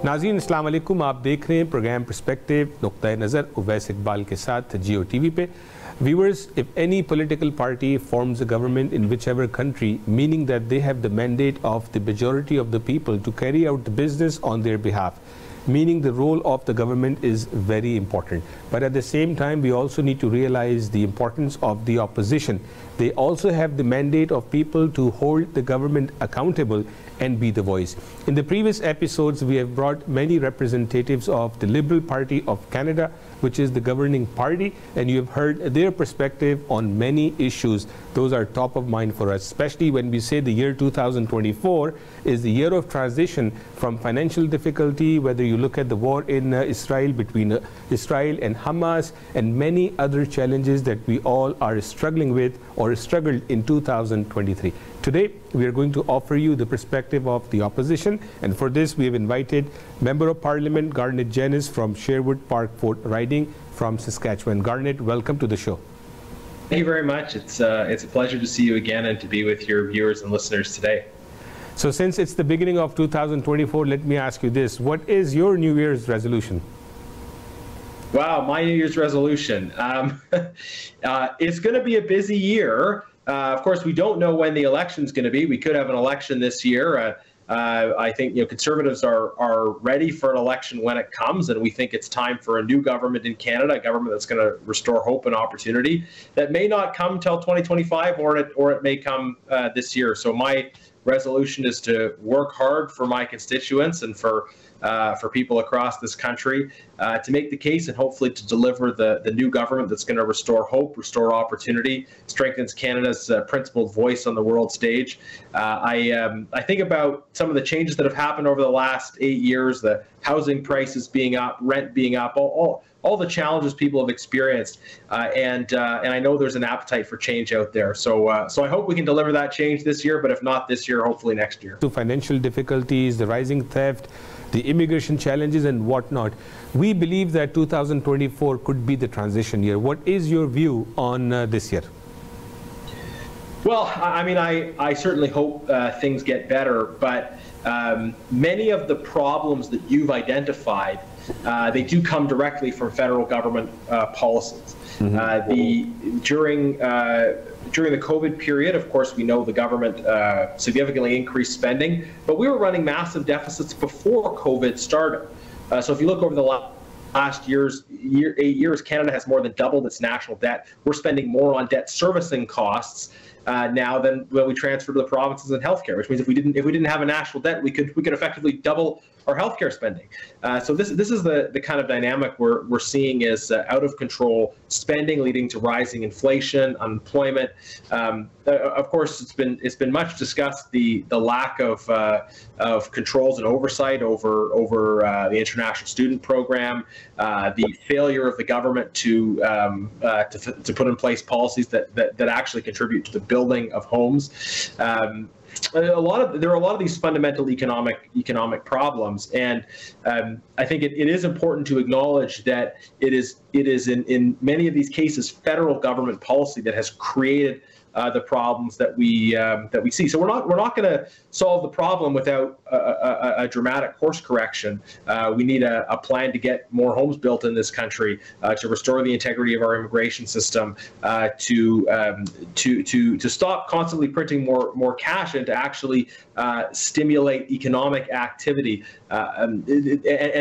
नाज़रीन अस्सलाम वालेकुम, आप देख रहे हैं प्रोग्राम पर्सपेक्टिव नुक्ता-ए-नज़र उवैस इकबाल के साथ जियो टीवी पे। Viewers, if any political party forms a government in whichever country, meaning that they have the mandate of the majority of the people to carry out the business on their behalf, meaning the role of the government is very important. But at the same time, we also need to realize the importance of the opposition. They also have the mandate of people to hold the government accountable and be the voice. In the previous episodes, we have brought many representatives of the Liberal Party of Canada, which is the governing party, and you have heard their perspective on many issues. Those are top of mind for us, especially when we say the year 2024 is the year of transition from financial difficulty, whether you look at the war in Israel, between Israel and Hamas, and many other challenges that we all are struggling with or struggled in 2023. Today, we are going to offer you the perspective of the opposition, and for this we have invited Member of Parliament Garnet Janice from Sherwood Park Fort Riding from Saskatchewan. Garnet, welcome to the show. Thank you very much. It's a pleasure to see you again and to be with your viewers and listeners today. So since it's the beginning of 2024, let me ask you this. What is your New Year's resolution? Wow, my New Year's resolution. It's going to be a busy year. Of course, we don't know when the election is going to be. We could have an election this year. I think Conservatives are ready for an election when it comes, and we think it's time for a new government in Canada, a government that's going to restore hope and opportunity. That may not come till 2025, or it may come this year. So my resolution is to work hard for my constituents and for people across this country to make the case and hopefully to deliver the new government that's going to restore hope, restore opportunity, strengthens Canada's principled voice on the world stage. I think about some of the changes that have happened over the last 8 years, the housing prices being up, rent being up, all the challenges people have experienced, and I know there's an appetite for change out there. So I hope we can deliver that change this year, but if not this year, hopefully next year. To financial difficulties, the rising theft, the immigration challenges and whatnot, we believe that 2024 could be the transition year. What is your view on this year? Well, I mean, I certainly hope things get better, but many of the problems that you've identified, they do come directly from federal government policies. During the COVID period, of course, we know the government significantly increased spending, but we were running massive deficits before COVID started. So if you look over the last 8 years, Canada has more than doubled its national debt. We're spending more on debt servicing costs now than when we transferred to the provinces in healthcare, which means if we didn't have a national debt, we could effectively double our healthcare spending. So this is the kind of dynamic we're seeing is out of control spending leading to rising inflation, unemployment. Of course, it's been much discussed the lack of controls and oversight over the international student program, the failure of the government to put in place policies that actually contribute to the building of homes. There are a lot of these fundamental economic problems, and I think it is important to acknowledge that it is in many of these cases federal government policy that has created the problems that we see. So we're not going to solve the problem without a dramatic course correction. We need a plan to get more homes built in this country, to restore the integrity of our immigration system, to stop constantly printing more cash and to actually stimulate economic activity. And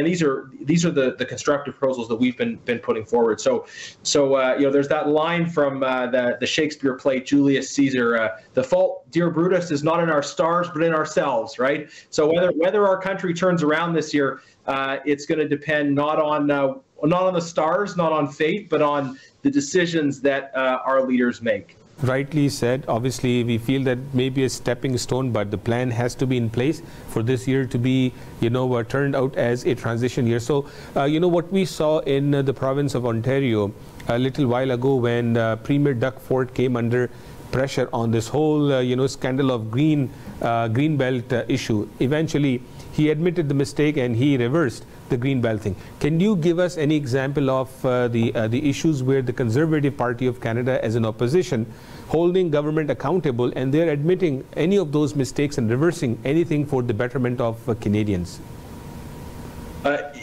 these are the constructive proposals that we've been putting forward. So there's that line from the Shakespeare play Julius Caesar, the fault, dear Brutus, is not in our stars but in ourselves, right? So whether our country turns around this year, it's going to depend not on the stars, not on fate, but on the decisions that our leaders make. Rightly said. Obviously, we feel that maybe a stepping stone, but the plan has to be in place for this year to be, turned out as a transition year. So, what we saw in the province of Ontario a little while ago when Premier Doug Ford came under pressure on this whole, scandal of green belt issue. Eventually, he admitted the mistake and he reversed the green belt thing. Can you give us any example of the issues where the Conservative Party of Canada as an opposition holding government accountable and they're admitting any of those mistakes and reversing anything for the betterment of Canadians?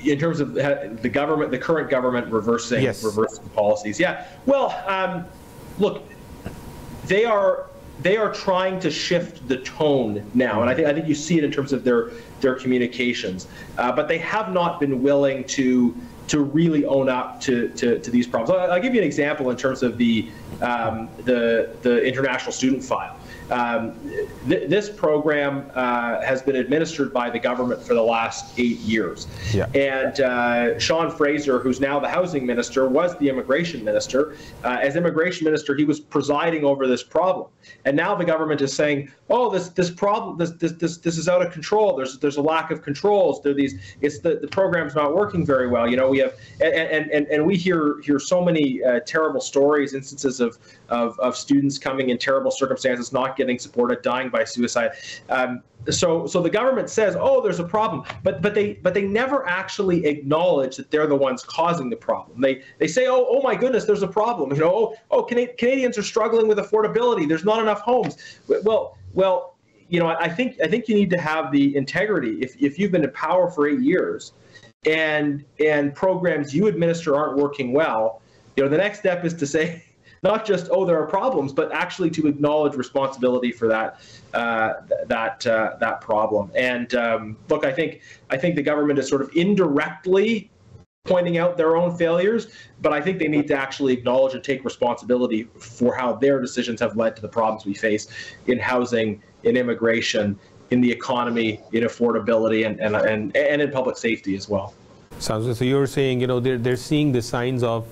In terms of the government, the current government reversing policies. Yeah. Well, look, they are trying to shift the tone now, and I think you see it in terms of their communications. But they have not been willing to really own up to these problems. I'll give you an example in terms of the international student file. This program has been administered by the government for the last 8 years. Yeah. And Sean Fraser, who's now the housing minister, was the immigration minister. As immigration minister, he was presiding over this problem. And now the government is saying, oh, this problem, this is out of control. There's a lack of controls. The program's not working very well. You know, we have and we hear so many terrible stories, instances of students coming in terrible circumstances, not getting supported, dying by suicide. So the government says, oh, there's a problem, but they never actually acknowledge that they're the ones causing the problem. They say, oh my goodness, there's a problem. You know, Canadians are struggling with affordability. There's not enough homes. Well, you know, I think you need to have the integrity. If you've been in power for 8 years, and programs you administer aren't working well, you know, the next step is to say, not just, oh, there are problems, but actually to acknowledge responsibility for that problem. And look, I think the government is sort of indirectly pointing out their own failures, but I think they need to actually acknowledge and take responsibility for how their decisions have led to the problems we face in housing, in immigration, in the economy, in affordability, and in public safety as well. So you're saying, you know, they're seeing the signs of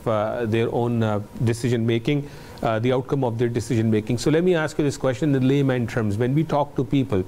their own decision making, the outcome of their decision making. So let me ask you this question in layman terms. When we talk to people,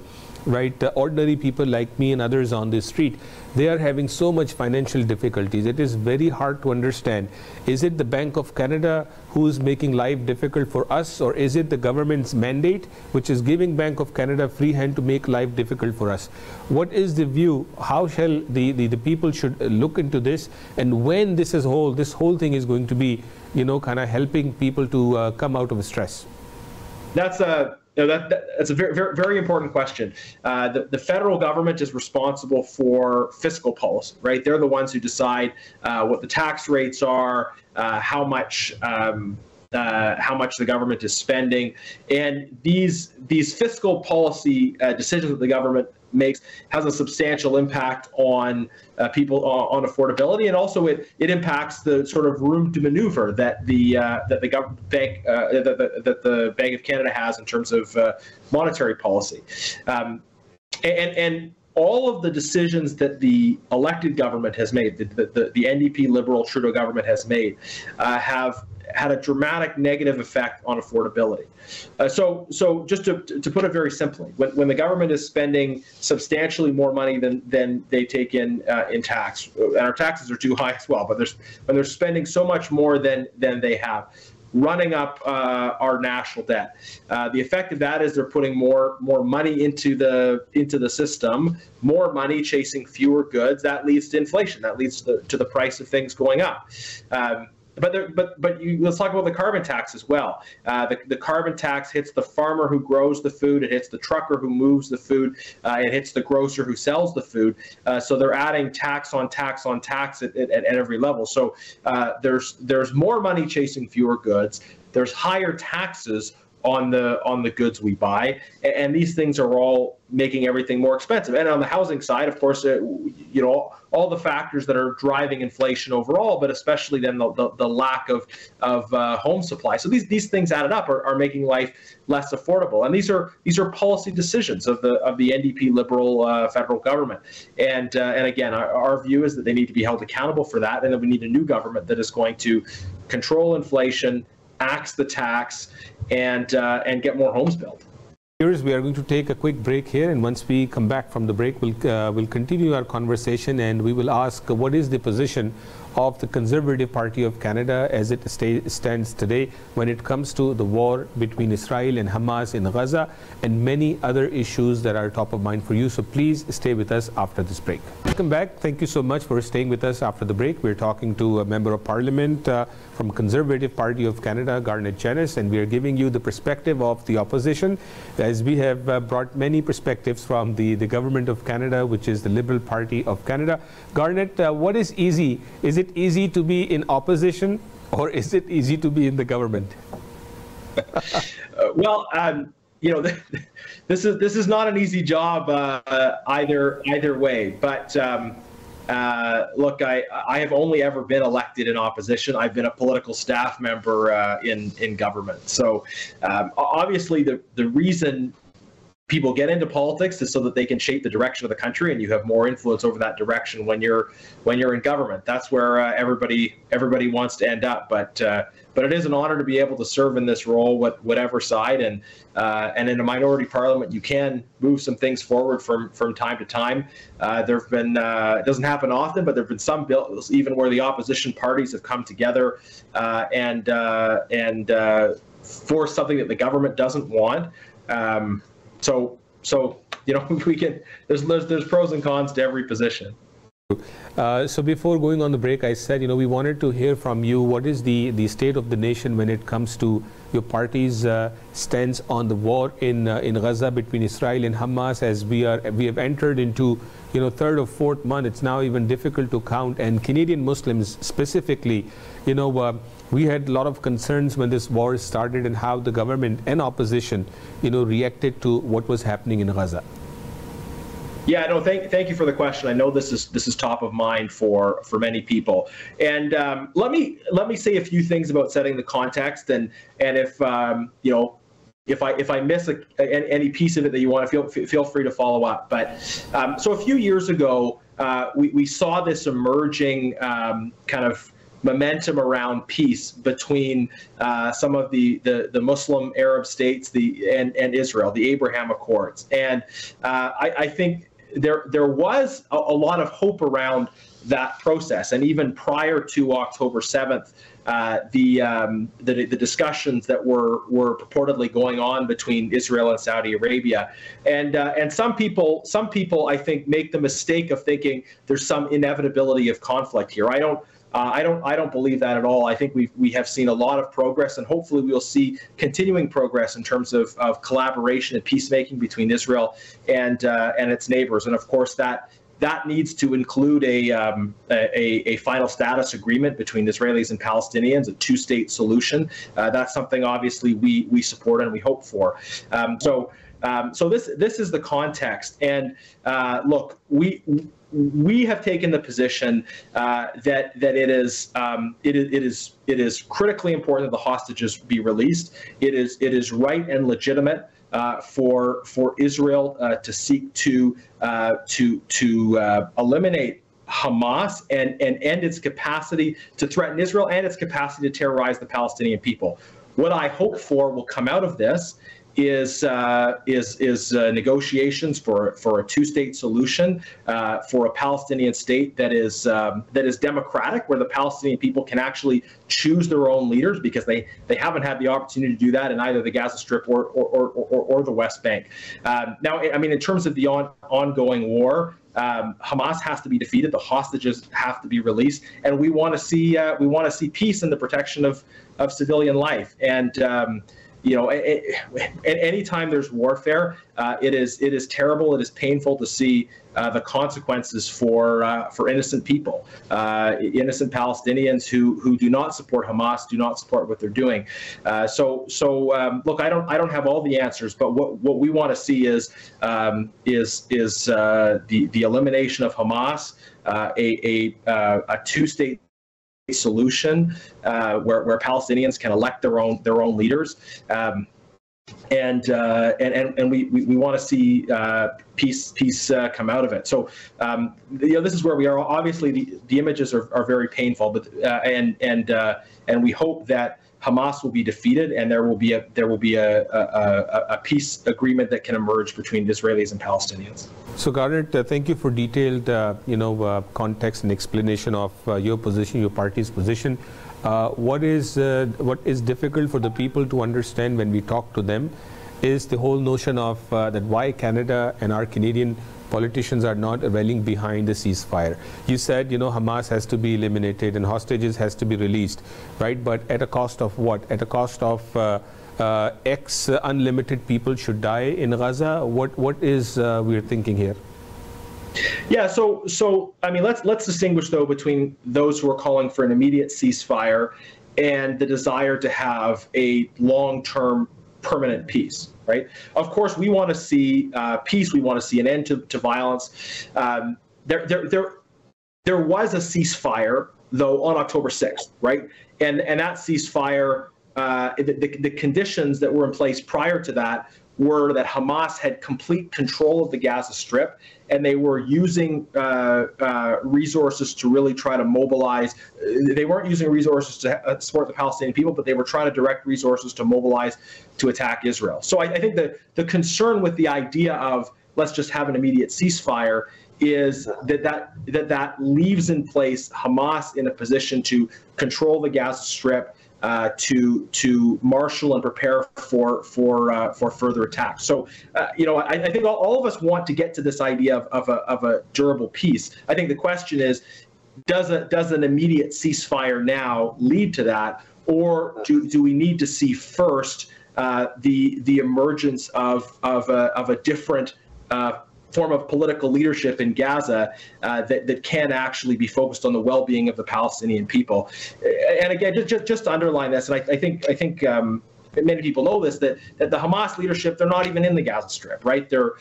right, ordinary people like me and others on the street, they are having so much financial difficulties. It is very hard to understand. Is it the Bank of Canada who's making life difficult for us, or is it the government's mandate which is giving Bank of Canada free hand to make life difficult for us? What is the view? How shall the people should look into this, and when this whole thing is going to be, you know, kind of helping people to come out of stress? That's a very, very, very important question. The federal government is responsible for fiscal policy, right? They're the ones who decide what the tax rates are, how much the government is spending, and these fiscal policy decisions that the government makes has a substantial impact on people on affordability, and also it impacts the sort of room to maneuver that the Bank of Canada has in terms of monetary policy, and all of the decisions that the elected government has made, the NDP Liberal Trudeau government has made, have had a dramatic negative effect on affordability. So just to put it very simply, when the government is spending substantially more money than they take in tax, and our taxes are too high as well, but when they're spending so much more than they have, running up our national debt, the effect of that is they're putting more money into the system, more money chasing fewer goods. That leads to inflation. That leads to the price of things going up. But let's talk about the carbon tax as well. The carbon tax hits the farmer who grows the food, it hits the trucker who moves the food, it hits the grocer who sells the food. So they're adding tax on tax on tax at every level. So there's more money chasing fewer goods. There's higher taxes on the goods we buy, and these things are all making everything more expensive. And on the housing side, of course, you know, all the factors that are driving inflation overall, but especially then the lack of home supply. So these things added up are making life less affordable. And these are policy decisions of the NDP Liberal federal government. And again, our view is that they need to be held accountable for that, and that we need a new government that is going to control inflation, axe the tax, and get more homes built. We are going to take a quick break here, and once we come back from the break, we'll continue our conversation, and we will ask what is the position of the Conservative Party of Canada as it stands today when it comes to the war between Israel and Hamas in Gaza and many other issues that are top of mind for you. So please stay with us after this break. Welcome back. Thank you so much for staying with us after the break. We're talking to a Member of Parliament from Conservative Party of Canada, Garnet Janice, and we are giving you the perspective of the opposition, as we have brought many perspectives from the Government of Canada, which is the Liberal Party of Canada. Garnet, what is easy? Is it easy to be in opposition, or is it easy to be in the government? Well, you know, this is not an easy job either way. But look, I have only ever been elected in opposition. I've been a political staff member in government. So obviously, the reason people get into politics is so that they can shape the direction of the country, and you have more influence over that direction when you're in government. That's where everybody wants to end up. But it is an honor to be able to serve in this role, whatever side, and in a minority parliament, you can move some things forward from time to time. There have been it doesn't happen often, but there have been some bills even where the opposition parties have come together and force something that the government doesn't want. So you know, we can. There's pros and cons to every position. So before going on the break, I said, you know, we wanted to hear from you. What is the state of the nation when it comes to your party's stance on the war in Gaza between Israel and Hamas? As we have entered into, you know, third or fourth month. It's now even difficult to count. And Canadian Muslims specifically, you know, we had a lot of concerns when this war started and how the government and opposition, you know, reacted to what was happening in Gaza. Yeah, no, thank you for the question. I know this is top of mind for many people. And let me say a few things about setting the context, and if you know, if I miss any piece of it that you want to feel free to follow up. But so a few years ago, we saw this emerging kind of momentum around peace between some of the Muslim Arab states and Israel, the Abraham Accords. And I think there was a lot of hope around that process. And even prior to October 7th, the discussions that were purportedly going on between Israel and Saudi Arabia, and some people I think make the mistake of thinking there's some inevitability of conflict here. I don't believe that at all. I think we have seen a lot of progress, and hopefully we'll see continuing progress in terms of collaboration and peacemaking between Israel and its neighbors. And of course that needs to include a final status agreement between Israelis and Palestinians, a two-state solution. That's something obviously we support and we hope for. So this is the context. And look, we have taken the position that it is critically important that the hostages be released. It is right and legitimate for Israel to seek to eliminate Hamas and end its capacity to threaten Israel and its capacity to terrorize the Palestinian people. What I hope for will come out of this is negotiations for a two-state solution, for a Palestinian state that is democratic, where the Palestinian people can actually choose their own leaders, because they haven't had the opportunity to do that in either the Gaza Strip or the West Bank. Now, I mean, in terms of the ongoing war, Hamas has to be defeated. The hostages have to be released, and we want to see peace and the protection of civilian life. And you know, anytime there's warfare, it is terrible. It is painful to see the consequences for innocent people, innocent Palestinians who do not support Hamas, do not support what they're doing. So look, I don't have all the answers, but what we want to see is the elimination of Hamas, a two-state solution where Palestinians can elect their own leaders, and we want to see peace come out of it. So you know, this is where we are. Obviously, the images are very painful, but and we hope that Hamas will be defeated, and there will be a peace agreement that can emerge between Israelis and Palestinians. So, Garnet, thank you for detailed, context and explanation of your position, your party's position. What is difficult for the people to understand when we talk to them is the whole notion of that why Canada and our Canadian politicians are not rallying behind the ceasefire. You said, Hamas has to be eliminated and hostages has to be released, right? But at a cost of what? At a cost of X unlimited people should die in Gaza? What is we're thinking here? Yeah, so I mean, let's distinguish though between those who are calling for an immediate ceasefire and the desire to have a long-term permanent peace, right? Of course, we want to see peace. We want to see an end to violence. There was a ceasefire though on October 6th, right? And that ceasefire, the conditions that were in place prior to that were that Hamas had complete control of the Gaza Strip, and they were using resources to really try to mobilize. They weren't using resources to support the Palestinian people, but they were trying to direct resources to mobilize to attack Israel. So I think that the concern with the idea of let's just have an immediate ceasefire is that leaves in place Hamas in a position to control the Gaza Strip, to marshal and prepare for further attacks. So, I think all of us want to get to this idea of a durable peace. I think the question is, does an immediate ceasefire now lead to that, or do we need to see first the emergence of a different form of political leadership in Gaza that can actually be focused on the well-being of the Palestinian people? And again, just to underline this, and I think many people know this, that the Hamas leadership, they're not even in the Gaza Strip, right? They're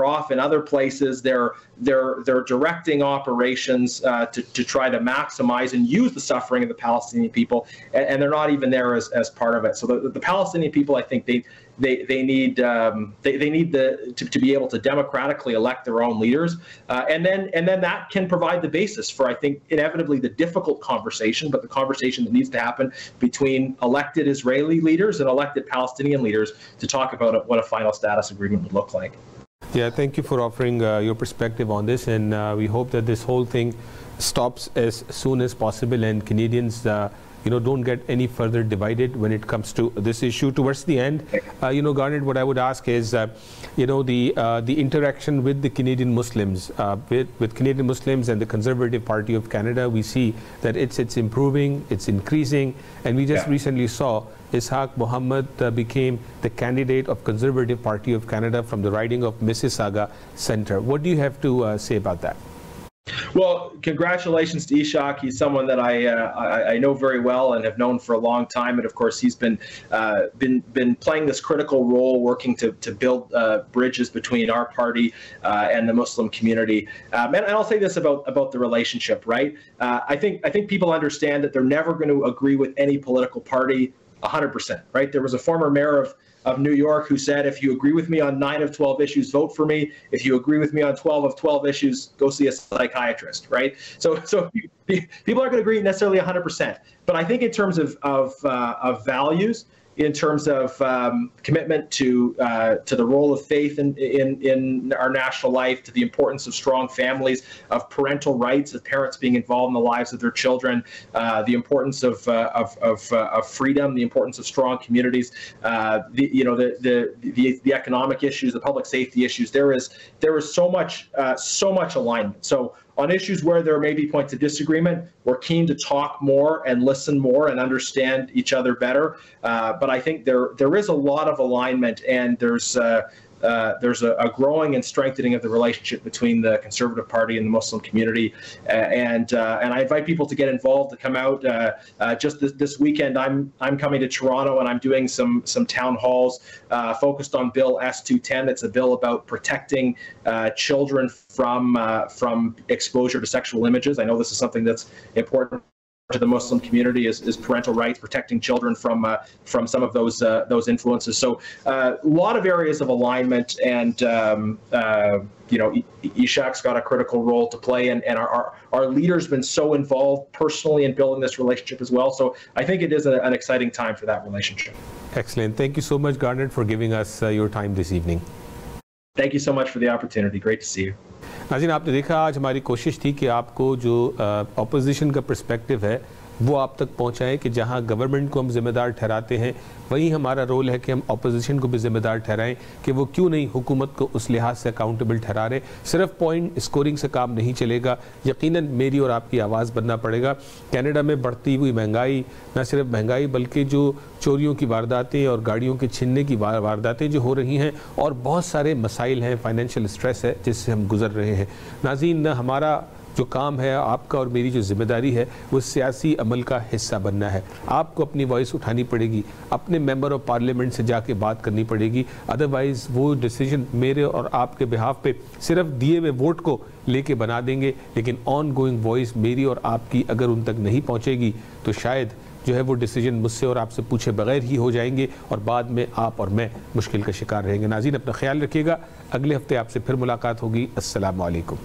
off in other places. They're directing operations to try to maximize and use the suffering of the Palestinian people, and they're not even there as part of it. So the Palestinian people, I think they need to be able to democratically elect their own leaders, and then that can provide the basis for, I think, inevitably the difficult conversation, but the conversation that needs to happen between elected Israeli leaders and elected Palestinian leaders to talk about what a final status agreement would look like. Yeah, thank you for offering your perspective on this, and we hope that this whole thing stops as soon as possible, and Canadians don't get any further divided when it comes to this issue. Towards the end, Garnet, what I would ask is, the interaction with the Canadian Muslims, with Canadian Muslims and the Conservative Party of Canada, we see that it's improving, it's increasing, and we just recently saw Ishaq Mohammed became the candidate of Conservative Party of Canada from the riding of Mississauga Centre. What do you have to say about that? Well, congratulations to Ishaq. He's someone that I know very well and have known for a long time, and of course he's been playing this critical role, working to build bridges between our party and the Muslim community. And I'll say this about the relationship, right? I think people understand that they're never going to agree with any political party 100%, right? There was a former mayor of New York who said, if you agree with me on 9 of 12 issues, vote for me. If you agree with me on 12 of 12 issues, go see a psychiatrist, right? So people aren't going to agree necessarily 100%. But I think in terms of values, in terms of commitment to the role of faith in our national life, to the importance of strong families, of parental rights, of parents being involved in the lives of their children, the importance of freedom, the importance of strong communities, the economic issues, the public safety issues. There is so much alignment. So on issues where there may be points of disagreement, we're keen to talk more and listen more and understand each other better. But I think there is a lot of alignment, and there's a growing and strengthening of the relationship between the Conservative Party and the Muslim community. And I invite people to get involved, to come out. Just this weekend, I'm coming to Toronto, and I'm doing some town halls focused on Bill S-210. It's a bill about protecting children from exposure to sexual images. I know this is something that's important to the Muslim community is parental rights, protecting children from some of those influences. So a lot of areas of alignment, and Ishaq's got a critical role to play, and our leader's been so involved personally in building this relationship as well. So I think it is an exciting time for that relationship. Excellent. Thank you so much, Garnet, for giving us your time this evening. Thank you so much for the opportunity. Great to see you. नाज़रीन, आपने देखा आज हमारी कोशिश थी कि आपको जो ऑपोजिशन का पर्सपेक्टिव है वो आप तक पहुंचाएं कि जहां गवर्नमेंट को हम जिम्मेदार ठहराते हैं वहीं हमारा रोल है कि हम ऑपोजिशन को भी जिम्मेदार ठहराएं कि वो क्यों नहीं हुकूमत को उस लिहाज से अकाउंटेबल ठहरा रहे। सिर्फ पॉइंट स्कोरिंग से काम नहीं चलेगा, यकीनन मेरी और आपकी आवाज़ बनना पड़ेगा। कनाडा में बढ़ती हुई महंगाई, न सिर्फ महंगाई बल्कि जो चोरियों की वारदातें और गाड़ियों के छीनने की वारदातें जो हो रही हैं, और बहुत सारे मसाइल हैं, फाइनेंशियल स्ट्रेस है जिससे हम गुजर रहे हैं। नाज़रीन, हमारा जो काम है, आपका और मेरी जो जिम्मेदारी है, वो सियासी अमल का हिस्सा बनना है। आपको अपनी वॉइस उठानी पड़ेगी, अपने मेंबर ऑफ पार्लियामेंट से जाके बात करनी पड़ेगी, अदरवाइज़ वो डिसीजन मेरे और आपके बिहाफ पे सिर्फ दिए हुए वोट को लेके बना देंगे, लेकिन ऑन गोइंग वॉइस मेरी और आपकी अगर उन तक नहीं पहुँचेगी तो शायद जो है वो डिसीजन मुझसे और आपसे पूछे बगैर ही हो जाएंगे और बाद में आप और मैं मुश्किल का शिकार रहेंगे। नाज़रीन, अपना ख्याल रखिएगा। अगले हफ्ते आपसे फिर मुलाकात होगी। अस्सलाम वालेकुम।